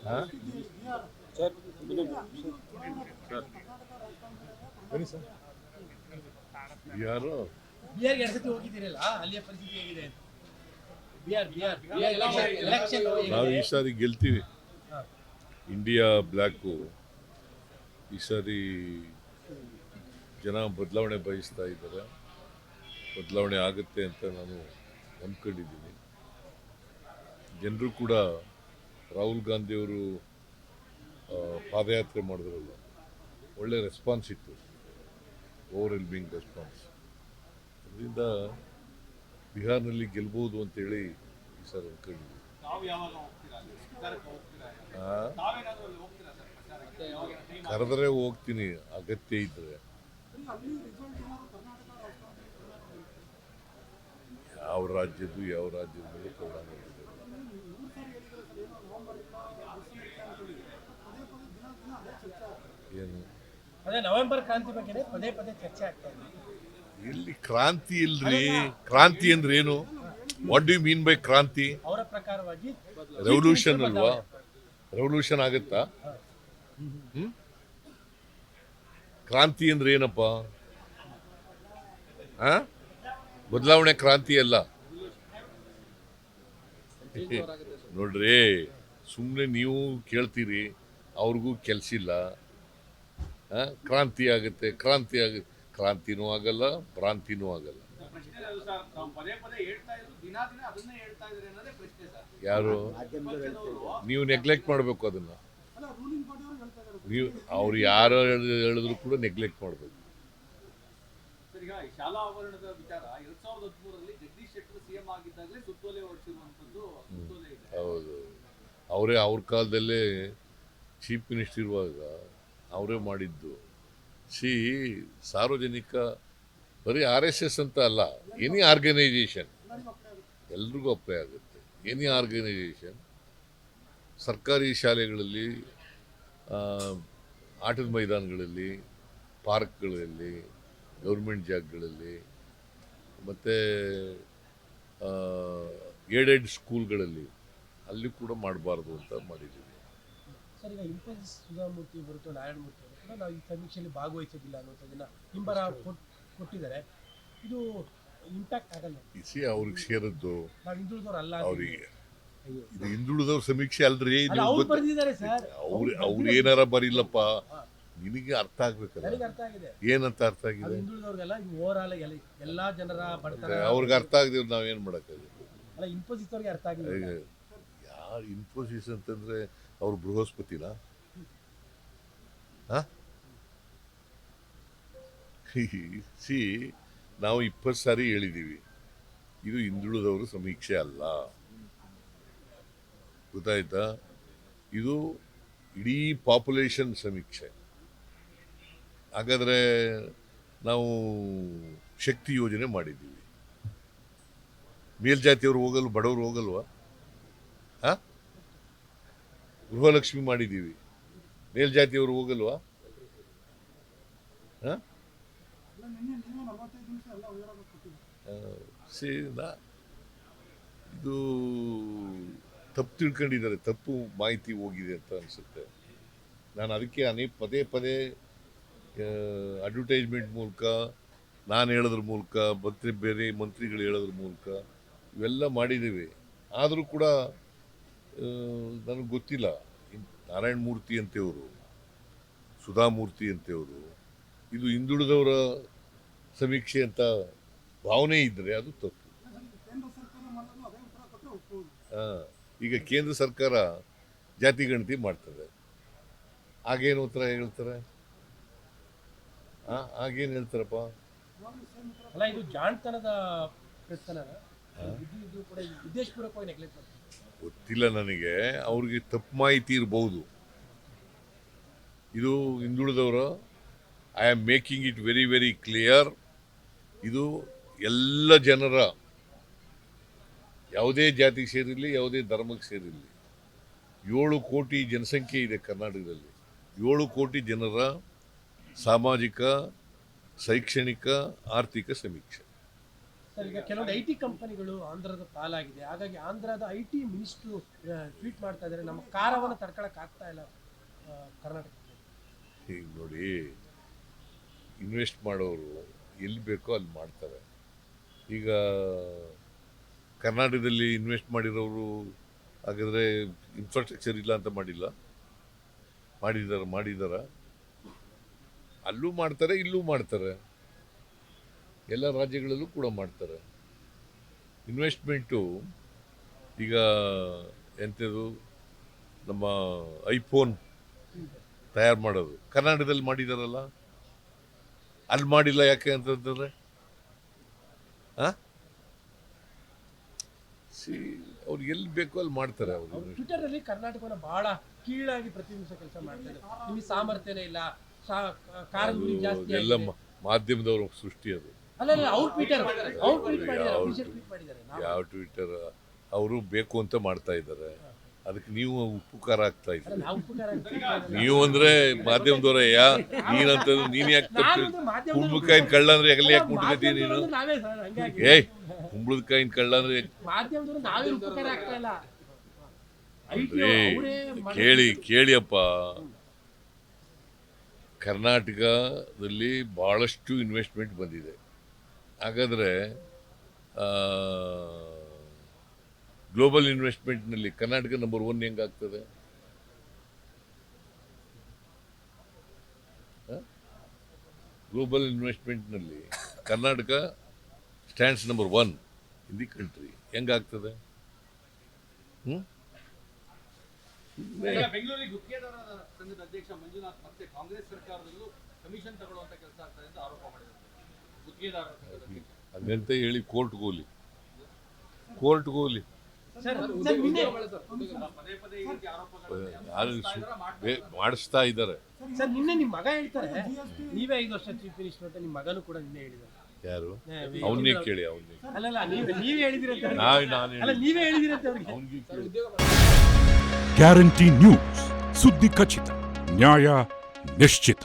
ಹಾಂ ಸರ್ ಬನ್ನಿ ಸರ್. ಯಾರು ಬಿಹಾರ್ಗೆ ಎರಡು ಸತಿ ಹೋಗಿದ್ದೀರಲ್ಲ, ಅಲ್ಲಿಯ ಪರಿಸ್ಥಿತಿ ಹೇಗಿದೆ ಅಂತ. ಬಿಹಾರ್ ಎಲೆಕ್ಷನ್ ನಾವು ಈ ಸಾರಿ ಗೆಲ್ತೀವಿ. ಇಂಡಿಯಾ ಬ್ಲ್ಯಾಕು ಈ ಸಾರಿ ಜನ ಬದಲಾವಣೆ ಬಯಸ್ತಾ ಇದ್ದಾರೆ. ಬದಲಾವಣೆ ಆಗುತ್ತೆ ಅಂತ ನಾನು ನಂಬ್ಕೊಂಡಿದ್ದೀನಿ. ಜನರು ಕೂಡ ರಾಹುಲ್ ಗಾಂಧಿಯವರು ಪಾದಯಾತ್ರೆ ಮಾಡಿದ್ರಲ್ಲ, ಒಳ್ಳೆ ರೆಸ್ಪಾನ್ಸ್ ಇತ್ತು, ಓವರ್ವೆಲ್ಮಿಂಗ್ ರೆಸ್ಪಾನ್ಸ್. ಅದರಿಂದ ಬಿಹಾರ್ನಲ್ಲಿ ಗೆಲ್ಬೋದು ಅಂತೇಳಿ ಈ ಸರ್ ಅಂದ್ಕೊಂಡಿದ್ದೀವಿ. ಕರೆದರೆ ಹೋಗ್ತೀನಿ ಅಗತ್ಯ ಇದ್ದರೆ. ಯಾವ ರಾಜ್ಯದ ಮೇಲೆ ಪರಿಣಾಮ ಬೀರುತ್ತೆ. ಏನು ಅದೇ ನವೆಂಬರ್ ಕ್ರಾಂತಿ ಬಗ್ಗೆ ಪದೇ ಚರ್ಚೆ ಆಗ್ತಾ ಇದೆ. ಎಲ್ಲಿ ಕ್ರಾಂತಿ ಇಲ್ರಿ? ಕ್ರಾಂತಿ ಅಂದ್ರೆ ಏನು? What do you mean by kranti? ಅವರ ಪ್ರಕಾರವಾಗಿ ರೆವಲ್ಯೂಷನ್ ಅಲ್ವಾ? ರೆವಲ್ಯೂಷನ್ ಆಗುತ್ತಾ? ಕ್ರಾಂತಿ ಅಂದ್ರೆ ಏನಪ್ಪ? ಬದಲಾವಣೆ ಕ್ರಾಂತಿ ಅಲ್ಲ ನೋಡ್ರಿ. ಸುಮ್ಮನೆ ನೀವು ಕೇಳ್ತೀರಿ, ಅವ್ರಿಗೂ ಕೆಲಸ ಇಲ್ಲ. ಕ್ರಾಂತಿ ಆಗುತ್ತೆ. ಕ್ರಾಂತಿನೂ ಆಗಲ್ಲ, ಭ್ರಾಂತಿನೂ ಆಗಲ್ಲ. ಯಾರು? ನೀವು ನೆಗ್ಲೆಕ್ಟ್ ಮಾಡಬೇಕು ಅದನ್ನ. ನೀವು ಅವ್ರು ಯಾರು ಹೇಳಿದ್ರು ಕೂಡ ನೆಗ್ಲೆಕ್ಟ್ ಮಾಡಬೇಕು. ಶಾಲಾ ಆವರಣದ ವಿಚಾರ 2013ರಲ್ಲಿ ಜಗದೀಶ್ ಶೆಟ್ಟರ್ ಸಿಎಂ ಆಗಿದ್ದಾಗಲೇ ಸುತ್ತೋಲೆ ಹೊರಡಿಸಿರುವಂತದ್ದು. ಹೌದು, ಅವರೇ ಅವ್ರ ಕಾಲದಲ್ಲೇ ಚೀಫ್ ಮಿನಿಸ್ಟರ್ ಇರುವಾಗ ಅವರೇ ಮಾಡಿದ್ದು. ಸಾರ್ವಜನಿಕ ಬರೀ RSS ಅಂತ ಅಲ್ಲ, ಎನಿ ಆರ್ಗನೈಜೇಷನ್ ಎಲ್ರಿಗೂ ಅಪ್ಲೈ ಆಗುತ್ತೆ. ಎನಿ ಆರ್ಗನೈಜೇಷನ್ ಸರ್ಕಾರಿ ಶಾಲೆಗಳಲ್ಲಿ, ಆಟದ ಮೈದಾನಗಳಲ್ಲಿ, ಪಾರ್ಕ್ಗಳಲ್ಲಿ, ಗೌರ್ಮೆಂಟ್ ಜಾಗಗಳಲ್ಲಿ, ಮತ್ತು ಏಡೆಡ್ ಸ್ಕೂಲ್ಗಳಲ್ಲಿ ಅಲ್ಲಿ ಕೂಡ ಮಾಡಬಾರ್ದು ಅಂತ ಮಾಡಿದ್ದೀವಿ. ಸರ್, ಈಗ ಇನ್ಫೋಸಿಸ್ ಸುಧಾಮೂರ್ತಿ ಹೊರತು ನಾರಾಯಣಮೂರ್ತಿ ಅವರು ಕೂಡ ನಾವು ಈ ಸಮೀಕ್ಷೆಯಲ್ಲಿ ಭಾಗವಹಿಸೋದಿಲ್ಲ ಅನ್ನೋದನ್ನ ಹಿಂಬರ ಕೊಟ್ಟಿದ್ದಾರೆ. ಇದು ಇಂಪ್ಯಾಕ್ಟ್ ಆಗಲ್ಲ? ಅವ್ರಿಗೆ ಸೇರದ್ದು ನಾವು ಹಿಂದುಳಿದವ್ರಲ್ಲ. ಅವ್ರಿಗೆ ಇದು ಹಿಂದುಳಿದವ್ರ ಸಮೀಕ್ಷೆ ಅಲ್ರಿ. ಅವ್ರು ಏನಾರ ಬರಿಲ್ಲಪ್ಪ, ನಿನಗೆ ಅರ್ಥ ಆಗ್ಬೇಕಲ್ಲ. ಅರ್ಥ ಆಗಿದೆ. ಏನಂತ ಅರ್ಥ ಆಗಿದೆ? ಹಿಂದುಳಿದವ್ರಿಗೆಲ್ಲ ಓವರ್ ಆಲ್ ಎಲ್ಲಾ ಜನರ ಬಡತನ ಅವ್ರಿಗೆ ಅರ್ಥ ಆಗದಿವ್ರು ನಾವೇನ್ ಮಾಡಕ್ಕಾಗುತ್ತೆ? ಅಲ್ಲ, ಇನ್ಫೋಸಿಸ್ ಅವ್ರಿಗೆ ಅರ್ಥ ಆಗಿದೆ. ಯಾರು ಇನ್ಫೋಸಿಸ್ ಅಂತಂದ್ರೆ ಅವ್ರು ಬೃಹಸ್ಪತಿನ? ನಾವು 20 ಸಾರಿ ಹೇಳಿದ್ದೀವಿ, ಇದು ಹಿಂದುಳಿದವರು ಸಮೀಕ್ಷೆ ಅಲ್ಲ. ಗೊತ್ತಾಯ್ತಾ? ಇದು ಇಡೀ ಪಾಪ್ಯುಲೇಷನ್ ಸಮೀಕ್ಷೆ. ಹಾಗಾದ್ರೆ ನಾವು ಶಕ್ತಿ ಯೋಜನೆ ಮಾಡಿದ್ದೀವಿ. ಮೇಲ್ಜಾತಿಯವರು ಹೋಗಲು, ಬಡವರು ಹೋಗಲ್ವಾ? ಗೃಹಲಕ್ಷ್ಮಿ ಮಾಡಿದ್ದೀವಿ, ಮೇಲ್ಜಾತಿಯವರು ಹೋಗಲ್ವಾ? ಇದು ತಪ್ಪು ತಿಳ್ಕೊಂಡಿದ್ದಾರೆ, ತಪ್ಪು ಮಾಹಿತಿ ಹೋಗಿದೆ ಅಂತ ಅನಿಸುತ್ತೆ. ನಾನು ಅದಕ್ಕೆ ಪದೇ ಅಡ್ವರ್ಟೈಸ್ಮೆಂಟ್ ಮೂಲಕ, ನಾನು ಹೇಳೋದ್ರ ಮೂಲಕ, ಬೇರೆ ಮಂತ್ರಿಗಳು ಹೇಳೋದ್ರ ಮೂಲಕ ಇವೆಲ್ಲ ಮಾಡಿದ್ದೀವಿ. ಆದರೂ ಕೂಡ ನನಗೆ ಗೊತ್ತಿಲ್ಲ. ನಾರಾಯಣಮೂರ್ತಿ ಅಂತೇವರು, ಸುಧಾಮೂರ್ತಿ ಅಂತೇವರು ಇದು ಹಿಂದುಳಿದವರ ಸಮೀಕ್ಷೆ ಅಂತ ಭಾವನೆ ಇದ್ದರೆ ಅದು ತಪ್ಪು. ಈಗ ಕೇಂದ್ರ ಸರ್ಕಾರ ಜಾತಿ ಗಣತಿ ಮಾಡ್ತದೆ, ಆಗೇನು ಉತ್ತರ ಹೇಳ್ತಾರೆ? ಆಗೇನು ಹೇಳ್ತಾರಪ್ಪ? ಅಲ್ಲ, ಇದು ಜಾಣತನದ ಗೊತ್ತಿಲ್ಲ ನನಗೆ. ಅವ್ರಿಗೆ ತಪ್ಪು ಮಾಹಿತಿ ಇರಬಹುದು. ಇದು ಹಿಂದುಳಿದವರ, I am making it very very clear. ಇದು ಎಲ್ಲ ಜನರ, ಯಾವುದೇ ಜಾತಿಗೆ ಸೇರಿರಲಿ, ಯಾವುದೇ ಧರ್ಮಕ್ಕೆ ಸೇರಿರಲಿ, 7 ಕೋಟಿ ಜನಸಂಖ್ಯೆ ಇದೆ ಕರ್ನಾಟಕದಲ್ಲಿ. 7 ಕೋಟಿ ಜನರ ಸಾಮಾಜಿಕ, ಶೈಕ್ಷಣಿಕ, ಆರ್ಥಿಕ ಸಮೀಕ್ಷೆ. ಸರ್ ಈಗ ಕೆಲವೊಂದು ಐ ಟಿ ಕಂಪನಿಗಳು ಆಂಧ್ರದ ಪಾಲಾಗಿದೆ, ಹಾಗಾಗಿ ಆಂಧ್ರದ ಐ ಟಿ ಮಿನಿಸ್ಟ್ರು ಟ್ವೀಟ್ ಮಾಡ್ತಾ ಇದ್ದಾರೆ, ನಮ್ಮ ಖಾರವನ್ನು ತಡ್ಕೊಳಕ್ ಆಗ್ತಾ ಇಲ್ಲ ಕರ್ನಾಟಕಕ್ಕೆ. ಈಗ ನೋಡಿ, ಇನ್ವೆಸ್ಟ್ ಮಾಡೋರು ಎಲ್ಲಿ ಬೇಕೋ ಅಲ್ಲಿ ಮಾಡ್ತಾರೆ. ಈಗ ಕರ್ನಾಟಕದಲ್ಲಿ ಇನ್ವೆಸ್ಟ್ ಮಾಡಿರೋರು ಹಾಗಾದರೆ ಇನ್ಫ್ರಾಸ್ಟ್ರಕ್ಚರ್ ಇಲ್ಲ ಅಂತ ಮಾಡಿದಾರ ಅಲ್ಲೂ ಮಾಡ್ತಾರೆ, ಇಲ್ಲೂ ಮಾಡ್ತಾರೆ, ಎಲ್ಲ ರಾಜ್ಯಗಳಲ್ಲೂ ಕೂಡ ಮಾಡ್ತಾರೆ. ಇನ್ವೆಸ್ಟ್ಮೆಂಟು ಈಗ ಎಂಥದ್ದು ನಮ್ಮ ಐಫೋನ್ ತಯಾರು ಮಾಡೋದು ಕರ್ನಾಟಕದಲ್ಲಿ ಮಾಡಿದಾರಲ್ಲ, ಅಲ್ಲಿ ಮಾಡಿಲ್ಲ ಯಾಕೆ ಅಂತಂದ್ರೆ ಅವ್ರು ಎಲ್ಲಿ ಬೇಕೋ ಅಲ್ಲಿ ಮಾಡ್ತಾರೆ. ಅವರು ಟ್ವಿಟರ್ ಅಲ್ಲಿ ಕರ್ನಾಟಕವನ್ನು ಬಹಳ ಕೀಳಾಗಿ ಪ್ರತಿನಿಧಿಸೋ ಕೆಲಸ ಮಾಡ್ತಾ ಇದ್ದಾರೆ. ನಿಮಗೆ ಸಾಮರ್ಥ್ಯನೇ ಇಲ್ಲ, ಕಾರಂಗುರಿ ಜಾಸ್ತಿ ಎಲ್ಲ ಮಾಧ್ಯಮದವ್ರ ಸೃಷ್ಟಿ ಅದು. ಅಲ್ಲ ಅವ್ರು ಟ್ವೀಟ್ ಮಾಡಿದ್ದಾರೆ. ಯಾವ ಟ್ವಿಟರ್ ಅವರು ಬೇಕು ಅಂತ ಮಾಡ್ತಾ ಇದ್ದಾರೆ, ಅದಕ್ಕೆ ನೀವು ಉಪಕಾರ ಆಗ್ತಾ ಇದ್ದೀರಿ. ನೀವು ಅಂದ್ರೆ ಮಾಧ್ಯಮದವರ ನೀನಂತ ನೀನ್ ಯಾಕೆ ಕುಂಬಳಕಾಯಿನ ಕಳ್ಳ ಅಂದ್ರೆ ಎಲ್ಲಿ ಯಾಕೆ ಮುಟ್ಕತಿ ನೀನು? ಕುಂಬಳಕಾಯಿನ ಕಳ್ಳ ಅಂದ್ರೆ ಕೇಳಿಯಪ್ಪ, ಕರ್ನಾಟಕದಲ್ಲಿ ಬಹಳಷ್ಟು ಇನ್ವೆಸ್ಟ್ಮೆಂಟ್ ಬಂದಿದೆ. ಹಾಗಾದ್ರೆ ಗ್ಲೋಬಲ್ ಇನ್ವೆಸ್ಟ್ಮೆಂಟ್ನಲ್ಲಿ ಕರ್ನಾಟಕ ನಂಬರ್ 1 ಹೆಂಗಾಗ್ತದೆ? ಗ್ಲೋಬಲ್ ಇನ್ವೆಸ್ಟ್ಮೆಂಟ್ನಲ್ಲಿ Karnataka stands number 1 in the country, ಹೆಂಗಾಗ್ತದೆ? ಬೆಂಗಳೂರಿಗೆ ಗುತ್ತಿಗೆದಾರ ಸಂಘದ ಅಧ್ಯಕ್ಷ ಮಂಜುನಾಥ್ ಮತ್ತೆ ಕಾಂಗ್ರೆಸ್ ಸರ್ಕಾರದಲ್ಲೂ ಕಮಿಷನ್ ತಗೊಳ್ಳುವಂತ ಕೆಲಸ ಆಗ್ತದೆ ಅಂತ ಆರೋಪ ಮಾಡಿದ್ದಾರೆ. ಗುತ್ತಿಗೆದಾರ ಹಂಗಂತ ಹೇಳಿ ಕೋರ್ಟ್ಗೆ ಹೋಗ್ಲಿ. ಮಾಡಿಸ್ತಾ ಇದ್ದಾರೆ. ಸರ್ ನಿನ್ನೆ ನಿಮ್ಮ ಮಗ ಹೇಳ್ತಾರೆ ನೀವೇ 5 ವರ್ಷ ಚೀಫ್ ಮಿನಿಸ್ಟರ್ ಅಂತ. ನಿಮ್ಮ ಮಗನೂ ಕೂಡ ನಿನ್ನೆ ಹೇಳಿದ್ದಾರೆ. ಯಾರು? ಅವನ್ನೇ ಕೇಳಿ. ಅಲ್ಲಲ್ಲ ನೀವೇ ಹೇಳಿದಿರಂತೆ. ನೀವೇ ಹೇಳಿದಿರಂತೆ ಅವ್ರಿಗೆ. ಗ್ಯಾರಂಟಿ ನ್ಯೂಸ್, ಸುದ್ದಿ ಖಚಿತ, ನ್ಯಾಯ ನಿಶ್ಚಿತ.